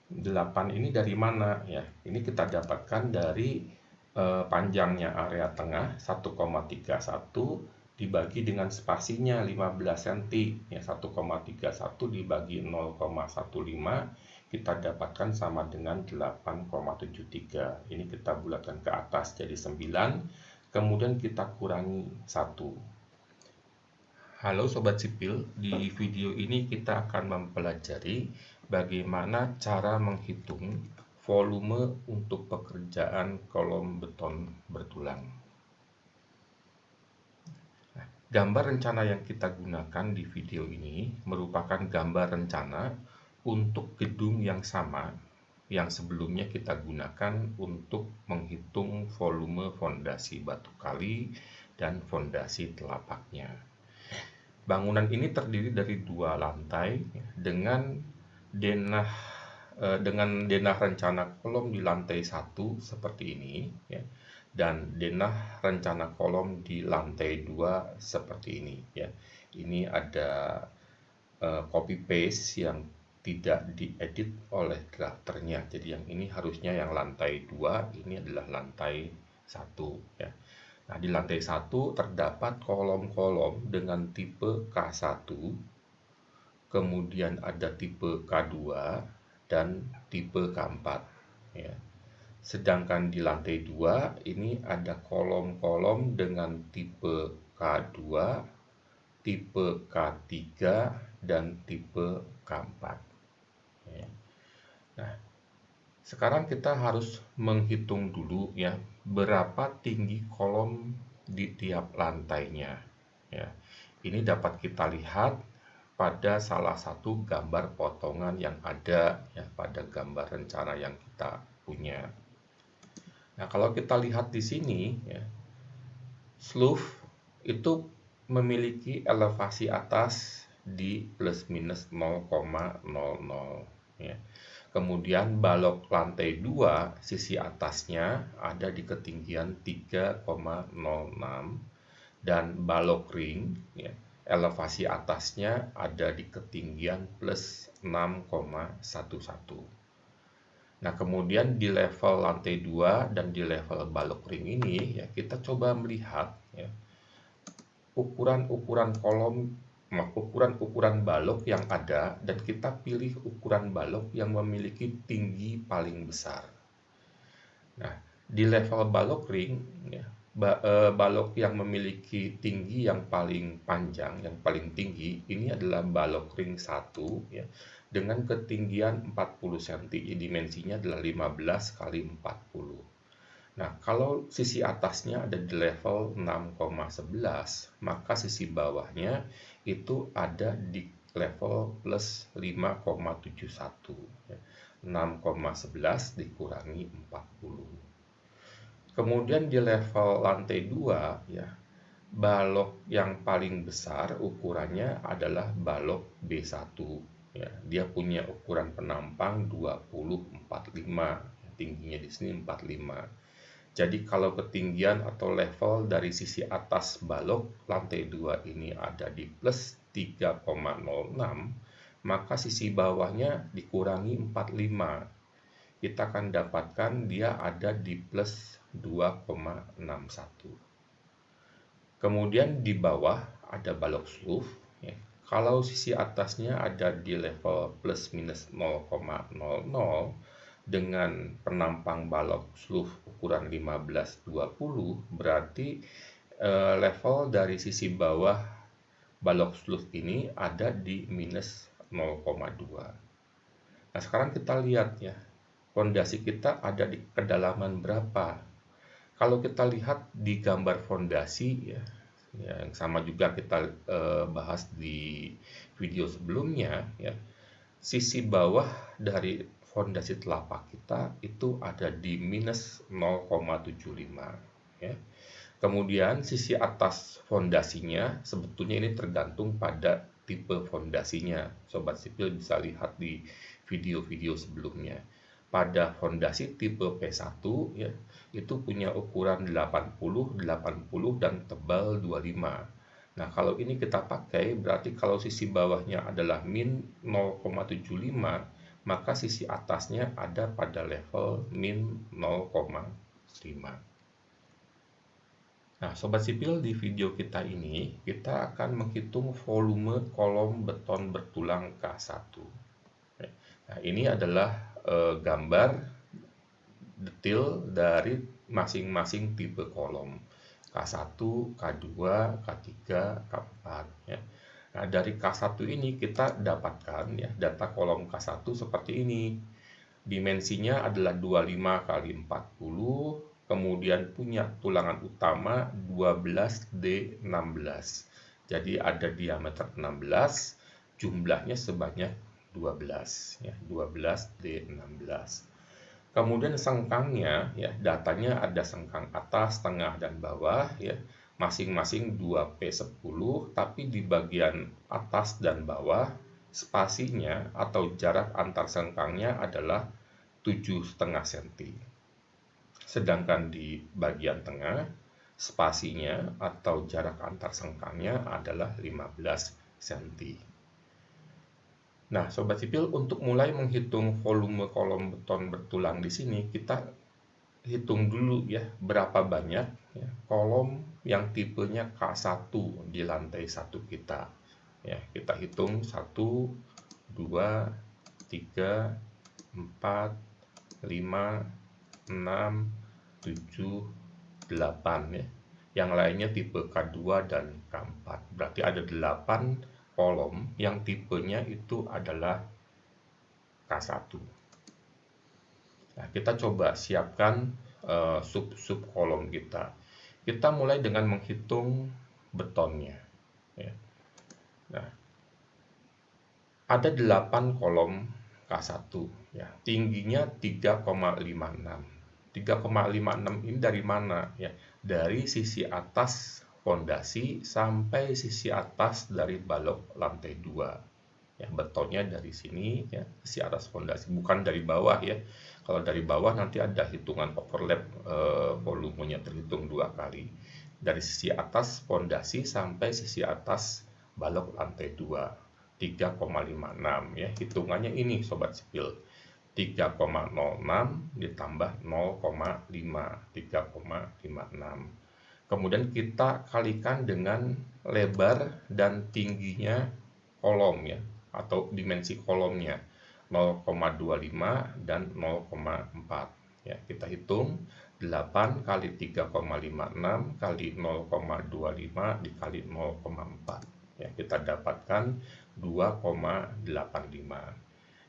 8 ini dari mana ya? Ini kita dapatkan dari panjangnya area tengah 1,31 dibagi dengan spasinya 15 cm ya, 1,31 dibagi 0,15 kita dapatkan sama dengan 8,73. Ini kita bulatkan ke atas jadi 9, kemudian kita kurangi 1. Halo Sobat Sipil, di video ini kita akan mempelajari bagaimana cara menghitung volume untuk pekerjaan kolom beton bertulang. Gambar rencana yang kita gunakan di video ini merupakan gambar rencana untuk gedung yang sama yang sebelumnya kita gunakan untuk menghitung volume fondasi batu kali dan fondasi telapaknya. Bangunan ini terdiri dari 2 lantai denah denah rencana kolom di lantai 1 seperti ini ya, dan denah rencana kolom di lantai 2 seperti ini ya. Ini ada copy paste yang tidak diedit oleh drafternya. Jadi yang ini harusnya yang lantai 2, ini adalah lantai 1 ya. Nah, di lantai 1 terdapat kolom-kolom dengan tipe K1, kemudian ada tipe K2 dan tipe K4 ya. Sedangkan di lantai 2 ini ada kolom-kolom dengan tipe K2, tipe K3 dan tipe K4 ya. Nah, sekarang kita harus menghitung dulu ya berapa tinggi kolom di tiap lantainya ya. Ini dapat kita lihat pada salah satu gambar potongan yang ada ya pada gambar rencana yang kita punya. Nah, kalau kita lihat di sini ya, slope itu memiliki elevasi atas di plus minus 0,00 ya. Kemudian balok lantai 2 sisi atasnya ada di ketinggian 3,06 dan balok ring ya, elevasi atasnya ada di ketinggian plus 6,11. Nah, kemudian di level lantai 2 dan di level balok ring ini ya kita coba melihat ya ukuran-ukuran kolom, ukuran-ukuran balok yang ada, dan kita pilih ukuran balok yang memiliki tinggi paling besar. Nah, di level balok ring ya, balok yang memiliki tinggi yang paling panjang, yang paling tinggi ini adalah balok ring 1 ya, dengan ketinggian 40 cm, dimensinya adalah 15 kali 40. Nah, kalau sisi atasnya ada di level 6,11, maka sisi bawahnya itu ada di level plus 5,71. 6,11 dikurangi 40. Kemudian di level lantai 2, ya, balok yang paling besar ukurannya adalah balok B1. Ya, dia punya ukuran penampang 2045, tingginya di sini 45. Jadi kalau ketinggian atau level dari sisi atas balok lantai 2 ini ada di plus 3,06, maka sisi bawahnya dikurangi 45. Kita akan dapatkan dia ada di plus 2,61. Kemudian di bawah ada balok slope. Ya. Kalau sisi atasnya ada di level plus minus 0,00, dengan penampang balok slope ukuran 15-20, berarti level dari sisi bawah balok slope ini ada di minus 0,2. Nah, sekarang kita lihat ya, fondasi kita ada di kedalaman berapa. Kalau kita lihat di gambar fondasi ya, yang sama juga kita bahas di video sebelumnya ya, sisi bawah dari fondasi telapak kita itu ada di minus 0,75 ya. Kemudian sisi atas fondasinya sebetulnya ini tergantung pada tipe fondasinya. Sobat sipil bisa lihat di video-video sebelumnya. Pada fondasi tipe P1 ya, itu punya ukuran 80, 80 dan tebal 25. Nah, kalau ini kita pakai berarti kalau sisi bawahnya adalah min 0,75, maka sisi atasnya ada pada level min 0,5. Nah, Sobat Sipil, di video kita ini, kita akan menghitung volume kolom beton bertulang K1. Nah, ini adalah gambar detail dari masing-masing tipe kolom. K1, K2, K3, K4. Ya. Nah, dari K1 ini kita dapatkan ya data kolom K1 seperti ini. Dimensinya adalah 25 kali 40, kemudian punya tulangan utama 12D16. Jadi ada diameter 16, jumlahnya sebanyak 12 ya, 12D16. Kemudian sengkangnya ya, datanya ada sengkang atas, tengah dan bawah ya, masing-masing 2P10, tapi di bagian atas dan bawah spasinya atau jarak antar sengkangnya adalah 7,5 cm. Sedangkan di bagian tengah, spasinya atau jarak antar sengkangnya adalah 15 cm. Nah, Sobat Sipil, untuk mulai menghitung volume kolom beton bertulang di sini, kita hitung dulu ya berapa banyak ya, kolom yang tipenya K1 di lantai 1 kita. Ya, kita hitung 1, 2, 3, 4, 5, 6, 7, 8 ya. Yang lainnya tipe K2 dan K4. Berarti ada 8 kolom yang tipenya itu adalah K1. Nah, kita coba siapkan sub-sub kolom kita. Kita mulai dengan menghitung betonnya. Ya. Nah, ada 8 kolom K1 ya, tingginya 3,56. 3,56 ini dari mana ya? Dari sisi atas fondasi sampai sisi atas dari balok lantai 2. Ya, betonnya dari sini ya, sisi atas fondasi, bukan dari bawah ya. Kalau dari bawah nanti ada hitungan overlap, volumenya terhitung 2 kali. Dari sisi atas fondasi sampai sisi atas balok lantai 2, 3,56 ya. Hitungannya ini Sobat Sipil. 3,06 ditambah 0,5, 3,56. Kemudian kita kalikan dengan lebar dan tingginya kolom ya, atau dimensi kolomnya 0,25 dan 0,4 ya. Kita hitung 8 kali 3,56 kali 0,25 dikali 0,4 ya, kita dapatkan 2,85.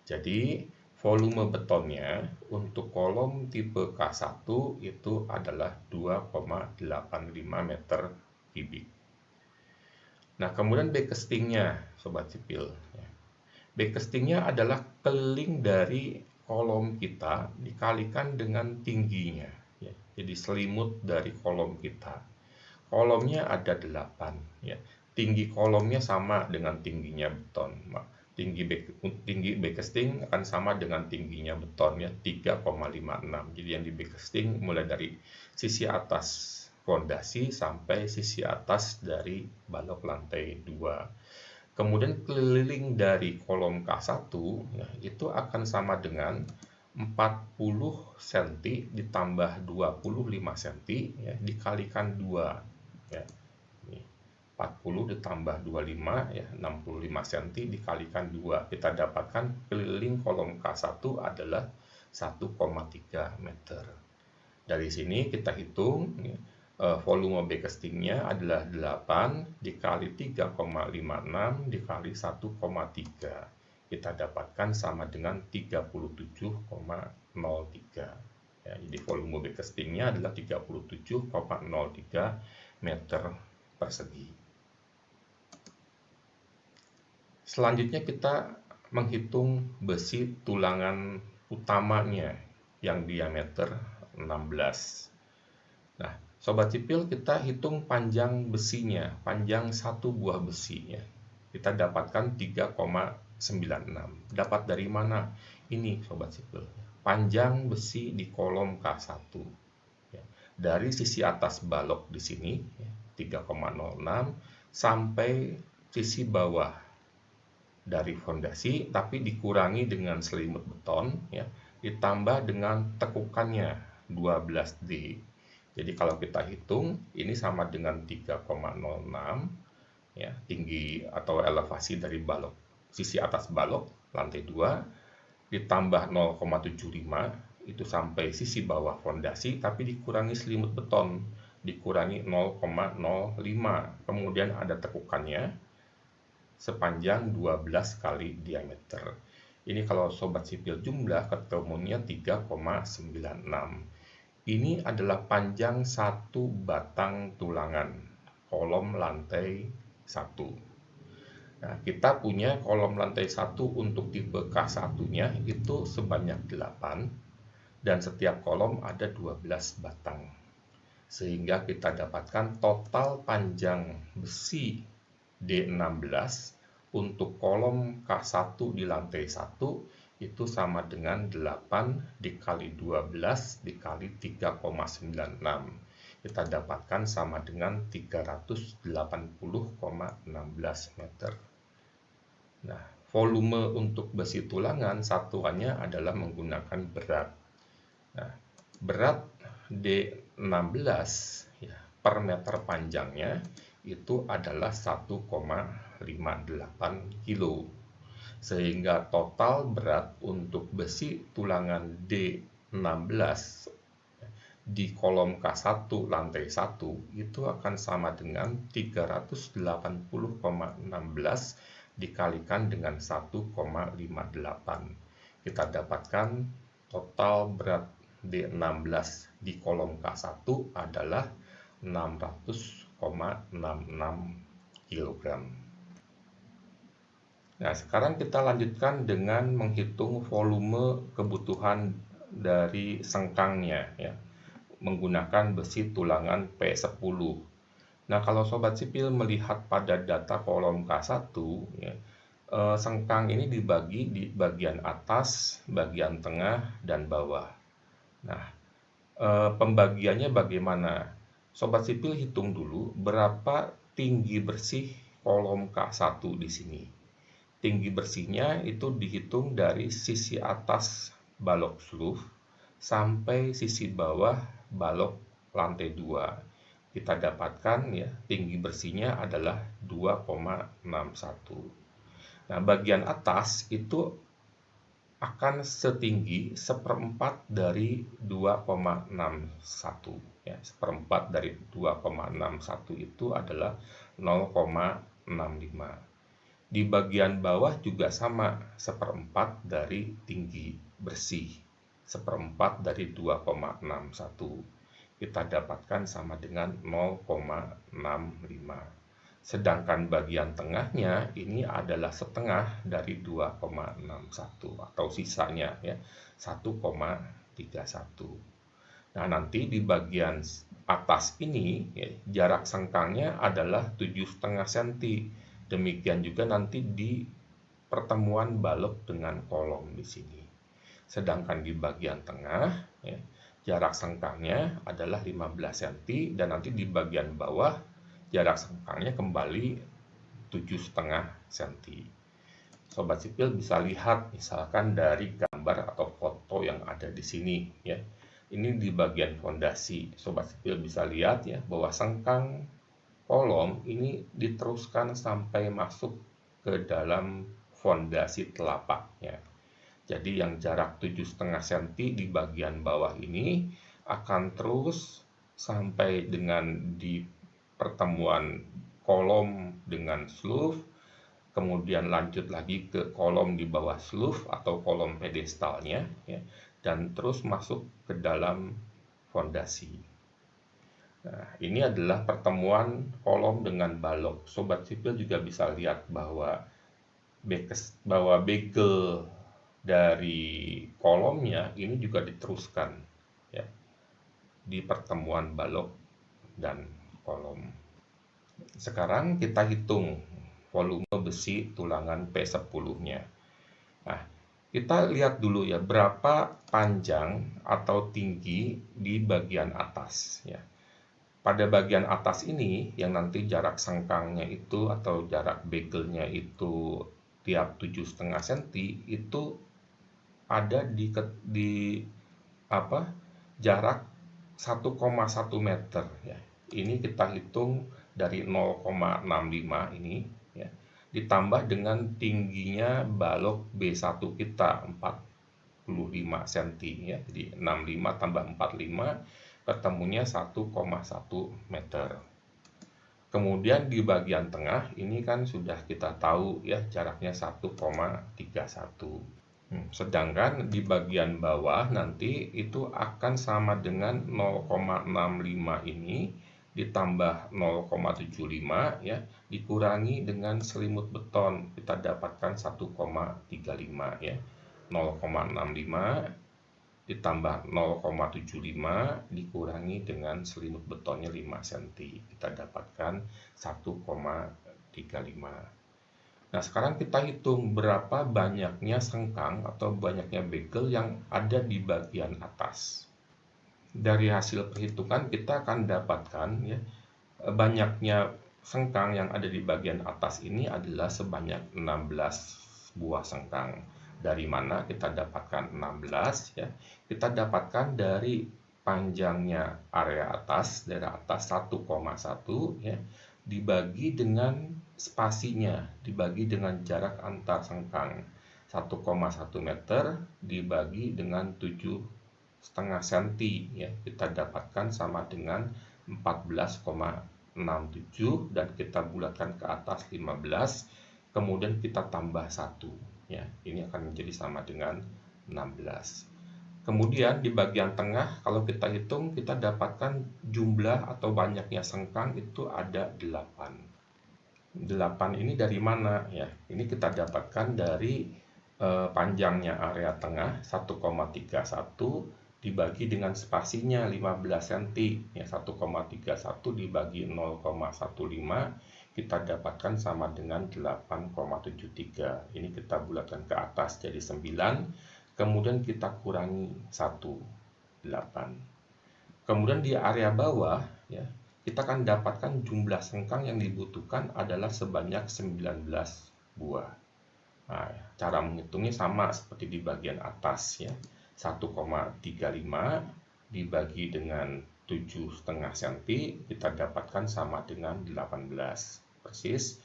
Jadi volume betonnya untuk kolom tipe K1 itu adalah 2,85 meter kubik. Nah, kemudian backcastingnya, Sobat Sipil. Backcastingnya adalah keliling dari kolom kita dikalikan dengan tingginya. Ya. Jadi selimut dari kolom kita. Kolomnya ada 8. Ya. Tinggi kolomnya sama dengan tingginya beton. Tinggi backcasting akan sama dengan tingginya beton ya, 3,56. Jadi yang di backcasting mulai dari sisi atas fondasi sampai sisi atas dari balok lantai 2. Kemudian keliling dari kolom K1 ya, itu akan sama dengan 40 cm ditambah 25 cm ya, dikalikan 2 ya. 40 ditambah 25 ya, 65 cm dikalikan 2. Kita dapatkan keliling kolom K1 adalah 1,3 meter. Dari sini kita hitung ya, volume backcastingnya adalah 8 dikali 3,56 dikali 1,3. Kita dapatkan sama dengan 37,03 ya, jadi volume backcastingnya adalah 37,03 meter persegi. Selanjutnya kita menghitung besi tulangan utamanya yang diameter 16. Nah, Sobat Sipil, kita hitung panjang besinya, panjang satu buah besi ya. Kita dapatkan 3,96. Dapat dari mana? Ini Sobat Sipil, panjang besi di kolom K1 ya. Dari sisi atas balok di sini ya, 3,06 sampai sisi bawah dari fondasi, tapi dikurangi dengan selimut beton, ya, ditambah dengan tekukannya 12D. Jadi kalau kita hitung, ini sama dengan 3,06, ya, tinggi atau elevasi dari balok, sisi atas balok lantai 2, ditambah 0,75 itu sampai sisi bawah fondasi, tapi dikurangi selimut beton, dikurangi 0,05, kemudian ada tekukannya sepanjang 12 kali diameter. Ini kalau sobat sipil jumlah ketemunya 3,96. Ini adalah panjang satu batang tulangan kolom lantai 1. Nah, kita punya kolom lantai 1 untuk tipe K1-nya itu sebanyak 8, dan setiap kolom ada 12 batang. Sehingga kita dapatkan total panjang besi D16 untuk kolom K1 di lantai 1 itu sama dengan 8 dikali 12 dikali 3,96. Kita dapatkan sama dengan 380,16 meter. Nah, volume untuk besi tulangan satuannya adalah menggunakan berat. Nah, berat D16 ya, per meter panjangnya itu adalah 1,58 kilo. Sehingga total berat untuk besi tulangan D16 di kolom K1 lantai 1 itu akan sama dengan 380,16 dikalikan dengan 1,58. Kita dapatkan total berat D16 di kolom K1 adalah 600,66 kg. Nah, sekarang kita lanjutkan dengan menghitung volume kebutuhan dari sengkangnya, ya, menggunakan besi tulangan P10. Nah, kalau sobat sipil melihat pada data kolom K1, ya, sengkang ini dibagi di bagian atas, bagian tengah, dan bawah. Nah, pembagiannya bagaimana? Sobat sipil hitung dulu berapa tinggi bersih kolom K1 di sini. Tinggi bersihnya itu dihitung dari sisi atas balok sloof sampai sisi bawah balok lantai 2. Kita dapatkan ya tinggi bersihnya adalah 2,61. Nah, bagian atas itu akan setinggi 1/4 dari 2,61, ya. 1/4 dari 2,61 itu adalah 0,65. Di bagian bawah juga sama, 1/4 dari tinggi bersih, 1/4 dari 2,61. Kita dapatkan sama dengan 0,65. Sedangkan bagian tengahnya ini adalah setengah dari 2,61 atau sisanya ya 1,31. Nah, nanti di bagian atas ini ya, jarak sengkangnya adalah 7,5 cm. Demikian juga nanti di pertemuan balok dengan kolom di sini. Sedangkan di bagian tengah ya, jarak sengkangnya adalah 15 cm dan nanti di bagian bawah jarak sengkangnya kembali 7,5 cm. Sobat sipil bisa lihat misalkan dari gambar atau foto yang ada di sini ya. Ini di bagian fondasi. Sobat sipil bisa lihat ya bahwa sengkang kolom ini diteruskan sampai masuk ke dalam fondasi telapaknya. Jadi yang jarak 7,5 cm di bagian bawah ini akan terus sampai dengan di pertemuan kolom dengan sloof, kemudian lanjut lagi ke kolom di bawah sloof atau kolom pedestalnya, ya, dan terus masuk ke dalam fondasi. Nah, ini adalah pertemuan kolom dengan balok. Sobat sipil juga bisa lihat bahwa begel dari kolomnya ini juga diteruskan ya, di pertemuan balok dan kolom. Sekarang kita hitung volume besi tulangan P10-nya. Nah, kita lihat dulu ya berapa panjang atau tinggi di bagian atas ya. Pada bagian atas ini yang nanti jarak sengkangnya itu atau jarak begelnya itu setiap 7,5 cm itu ada di jarak 1,1 meter ya. Ini kita hitung dari 0,65 ini ya, ditambah dengan tingginya balok B1 kita 45 cm ya. Jadi 65 tambah 45 ketemunya 1,1 meter. Kemudian di bagian tengah ini kan sudah kita tahu ya, jaraknya 1,31. Sedangkan di bagian bawah nanti itu akan sama dengan 0,65 ini ditambah 0,75 ya, dikurangi dengan selimut beton, kita dapatkan 1,35 ya. 0,65 ditambah 0,75 dikurangi dengan selimut betonnya 5 cm, kita dapatkan 1,35. Nah, sekarang kita hitung berapa banyaknya sengkang atau banyaknya bekel yang ada di bagian atas. Dari hasil perhitungan kita akan dapatkan ya, banyaknya sengkang yang ada di bagian atas ini adalah sebanyak 16 buah sengkang. Dari mana kita dapatkan 16 ya? Kita dapatkan dari panjangnya area atas, daerah atas 1,1 ya, dibagi dengan spasinya, dibagi dengan jarak antar sengkang 1,1 meter dibagi dengan 7,5 cm ya, kita dapatkan sama dengan 14,67 dan kita bulatkan ke atas 15, kemudian kita tambah 1 ya, ini akan menjadi sama dengan 16. Kemudian di bagian tengah kalau kita hitung kita dapatkan jumlah atau banyaknya sengkang itu ada 8. 8 ini dari mana ya? Ini kita dapatkan dari panjangnya area tengah 1,31 dibagi dengan spasinya 15 cm ya, 1,31 dibagi 0,15 kita dapatkan sama dengan 8,73. Ini kita bulatkan ke atas jadi 9, kemudian kita kurangi 1, 8. Kemudian di area bawah ya, kita akan dapatkan jumlah sengkang yang dibutuhkan adalah sebanyak 19 buah. Nah, cara menghitungnya sama seperti di bagian atas ya. 1,35 dibagi dengan 7,5 cm kita dapatkan sama dengan 18 persis.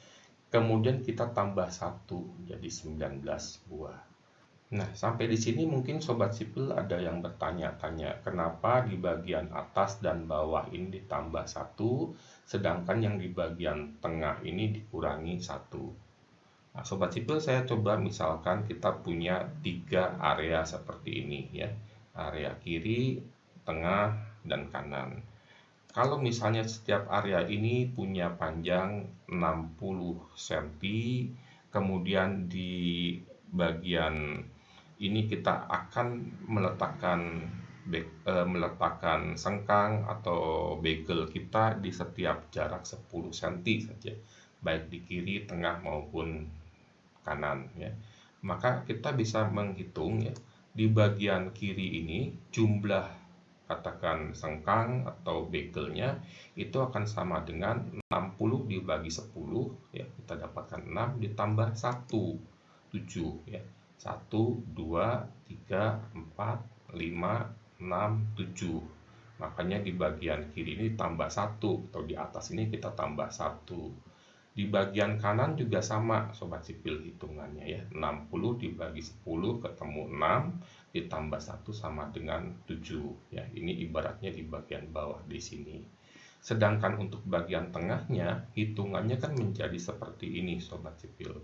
Kemudian kita tambah 1 jadi 19 buah. Nah, sampai di sini mungkin Sobat Sipil ada yang bertanya-tanya, kenapa di bagian atas dan bawah ini ditambah 1, sedangkan yang di bagian tengah ini dikurangi 1. Nah, Sobat Sipil, saya coba misalkan kita punya 3 area seperti ini ya, area kiri, tengah, dan kanan. Kalau misalnya setiap area ini punya panjang 60 cm, kemudian di bagian ini kita akan meletakkan sengkang atau bekel kita di setiap jarak 10 cm saja, baik di kiri, tengah maupun kanan ya. Maka kita bisa menghitung ya, di bagian kiri ini jumlah katakan sengkang atau bekelnya itu akan sama dengan 60 dibagi 10 ya, kita dapatkan 6 ditambah 1, 7 ya. 1, 2, 3, 4, 5, 6, 7. Makanya di bagian kiri ini tambah 1 atau di atas ini kita tambah 1. Di bagian kanan juga sama Sobat Sipil hitungannya ya. 60 dibagi 10 ketemu 6 ditambah 1 sama dengan 7 ya. Ini ibaratnya di bagian bawah di sini. Sedangkan untuk bagian tengahnya hitungannya kan menjadi seperti ini Sobat Sipil.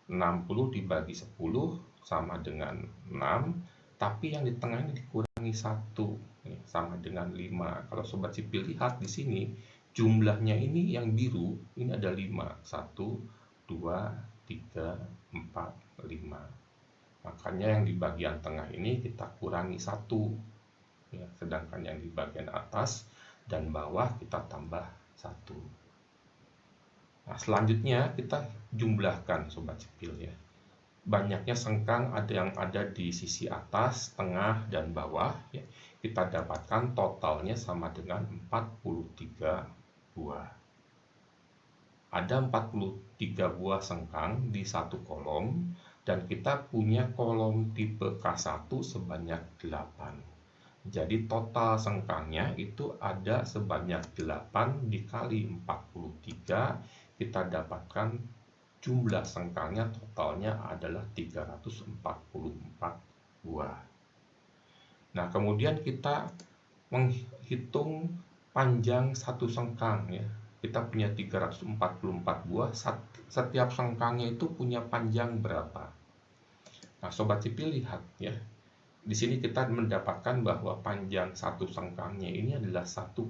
60 dibagi 10 sama dengan 6, tapi yang di tengah ini dikurangi 1 ya, sama dengan 5. Kalau Sobat Sipil lihat di sini jumlahnya ini yang biru ini ada 5, 1, 2, 3, 4, 5. Makanya yang di bagian tengah ini kita kurangi 1 ya, sedangkan yang di bagian atas dan bawah kita tambah 1. Nah, selanjutnya kita jumlahkan Sobat Sipil ya. Banyaknya sengkang yang ada di sisi atas, tengah, dan bawah ya. Kita dapatkan totalnya sama dengan 43 buah. ada 43 buah sengkang di satu kolom, dan kita punya kolom tipe K1 sebanyak 8. Jadi total sengkangnya itu ada sebanyak 8 dikali 43, kita dapatkan jumlah sengkangnya totalnya adalah 344 buah. Nah, kemudian kita menghitung panjang satu sengkang ya. Kita punya 344 buah, setiap sengkangnya itu punya panjang berapa. Nah, Sobat Sipil lihat ya. Di sini kita mendapatkan bahwa panjang satu sengkangnya ini adalah 1,13.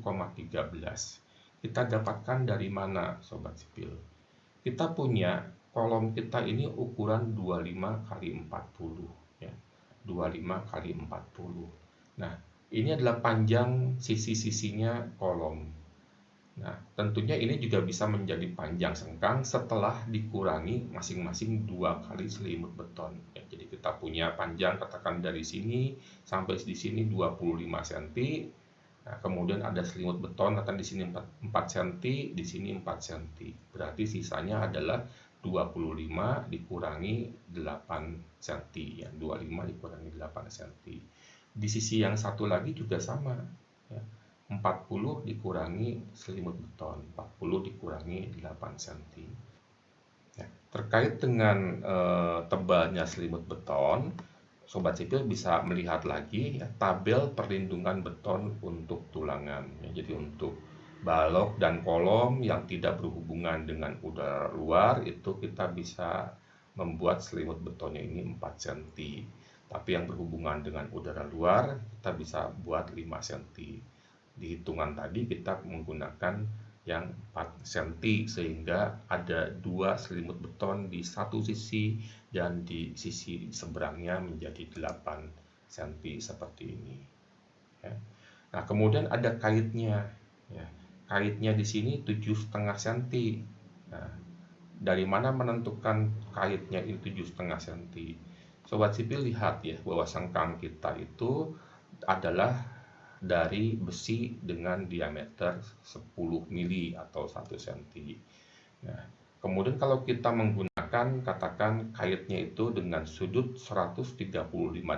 Kita dapatkan dari mana, Sobat Sipil? Kita punya kolom kita ini ukuran 25 kali 40 ya. 25 kali 40. Nah, ini adalah panjang sisi-sisinya kolom. Nah, tentunya ini juga bisa menjadi panjang sengkang setelah dikurangi masing-masing 2 kali selimut beton. Ya, jadi kita punya panjang katakan dari sini sampai di sini 25 cm. Nah, kemudian ada selimut beton katakan di sini 4 cm, di sini 4 cm. Berarti sisanya adalah 25 dikurangi 8 cm ya. 25 dikurangi 8 cm. Di sisi yang satu lagi juga sama ya. 40 dikurangi selimut beton, 40 dikurangi 8 cm. Ya, terkait dengan tebalnya selimut beton, Sobat Sipil bisa melihat lagi ya, tabel perlindungan beton untuk tulangan. Ya, jadi untuk balok dan kolom yang tidak berhubungan dengan udara luar itu kita bisa membuat selimut betonnya ini 4 cm. Tapi yang berhubungan dengan udara luar kita bisa buat 5 cm. Di hitungan tadi kita menggunakan yang 4 cm sehingga ada 2 selimut beton di satu sisi dan di sisi seberangnya menjadi 8 cm seperti ini ya. Nah, kemudian ada kaitnya ya. Kaitnya di sini 7,5 cm. Nah, dari mana menentukan kaitnya ini 7,5 cm? Sobat Sipil lihat ya bahwa sengkang kita itu adalah dari besi dengan diameter 10 mili atau 1 cm. Nah, kemudian kalau kita menggunakan katakan kaitnya itu dengan sudut 135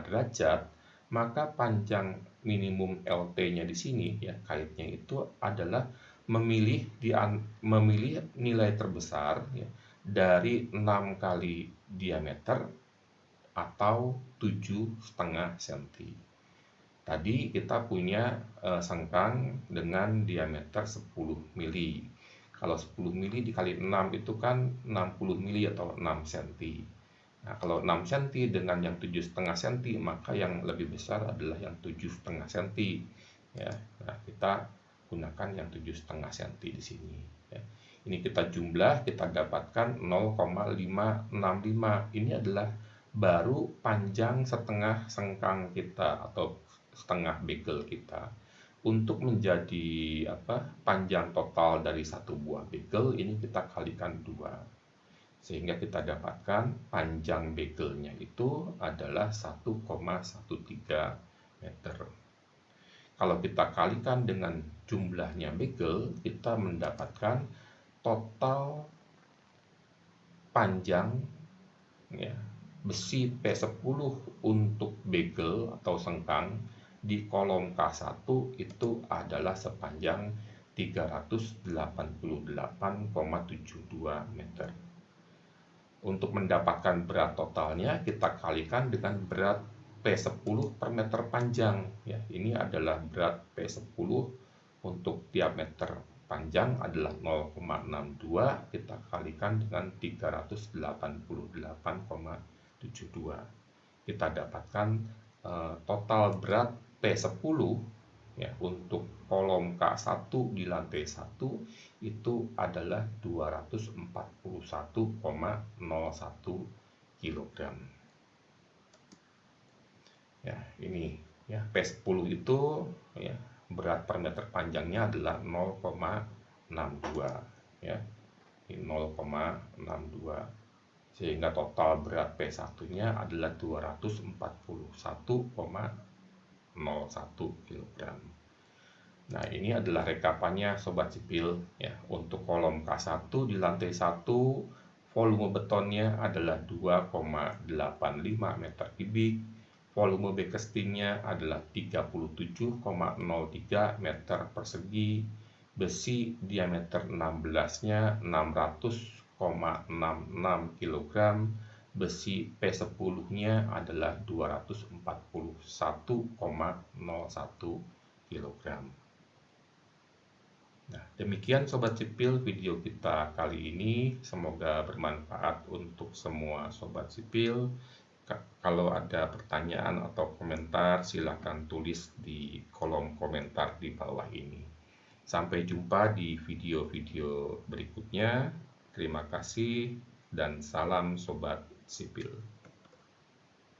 derajat, maka panjang minimum LT-nya di sini ya, kaitnya itu adalah memilih nilai terbesar ya, dari 6 kali diameter atau 7,5 cm. Tadi kita punya sengkang dengan diameter 10 mili. Kalau 10 mili dikali 6 itu kan 60 mili atau 6 cm. Nah, kalau 6 cm dengan yang 7,5 cm, maka yang lebih besar adalah yang 7,5 cm. Ya, nah kita gunakan yang 7,5 cm di sini. Ya. Ini kita jumlah, kita dapatkan 0,565. Ini adalah baru panjang setengah sengkang kita atau setengah bagel kita. Untuk menjadi panjang total dari satu buah bagel ini kita kalikan 2, sehingga kita dapatkan panjang bagelnya itu adalah 1,13 meter. Kalau kita kalikan dengan jumlahnya bagel, kita mendapatkan total panjang ya, besi P10 untuk bagel atau sengkang di kolom K1 itu adalah sepanjang 388,72 meter. Untuk mendapatkan berat totalnya kita kalikan dengan berat P10 per meter panjang ya. Ini adalah berat P10 untuk diameter panjang adalah 0,62, kita kalikan dengan 388,72. Kita dapatkan total berat P10 ya untuk kolom K1 di lantai 1 itu adalah 241,01 kg. Ya, ini ya P10 itu ya berat per meter panjangnya adalah 0,62 ya. Ini 0,62 sehingga total berat P1-nya adalah 241,01 kg. Nah, ini adalah rekapannya Sobat Sipil ya. Untuk kolom K1 di lantai 1, volume betonnya adalah 2,85 meter kubik. Volume backcastingnya adalah 37,03 meter persegi. Besi diameter 16-nya 600,66 kg. Besi P10-nya adalah 241,01 kg. Nah, demikian Sobat Sipil video kita kali ini. Semoga bermanfaat untuk semua Sobat Sipil. Kalau ada pertanyaan atau komentar, silakan tulis di kolom komentar di bawah ini. Sampai jumpa di video-video berikutnya. Terima kasih dan salam Sobat Sipil.